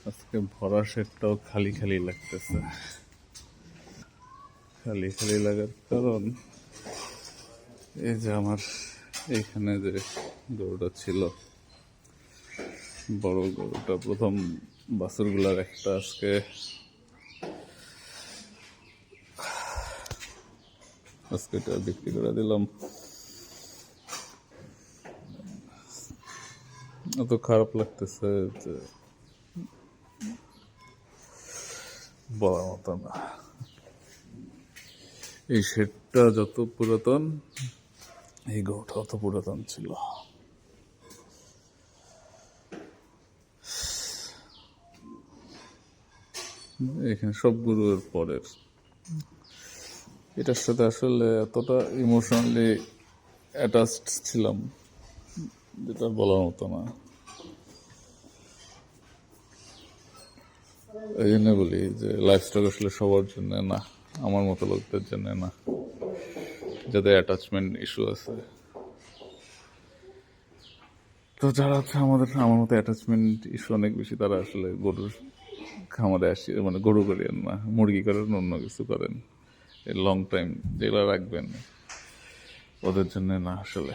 আজকে ভরা শেডটাও খালি খালি লাগতেছে। খালি খালি লাগার কারণ এই যে আমার এইখানে যে গরুটা ছিল, বড় গরুটা, প্রথম বাছুরগুলার একটা আজকে এটা বিক্রি করে দিলাম। এত খারাপ লাগতেছে যে বলার মতো না। এই শেডটা যত পুরাতন, এই গরুটা অত পুরাতন ছিল। এখানে সব গরুর পরের, এটার সাথে আসলে এতটা ইমোশনালি অ্যাটাচড ছিলাম যেটা বলার মতো না। এই জন্য বলি যে লাইফস্টাইল আসলে সবার জন্য না, আমার মতো লোকদের জন্য না, যাদের অ্যাটাচমেন্ট ইস্যু আছে। তো যারা আছে আমার মতো অ্যাটাচমেন্ট ইস্যু অনেক বেশি, তারা আসলে গরুর খামারে আসি, মানে গরু করেন না, মুরগি করেন, অন্য কিছু করেন, লং টাইম যেগুলো রাখবেন ওদের জন্য না আসলে।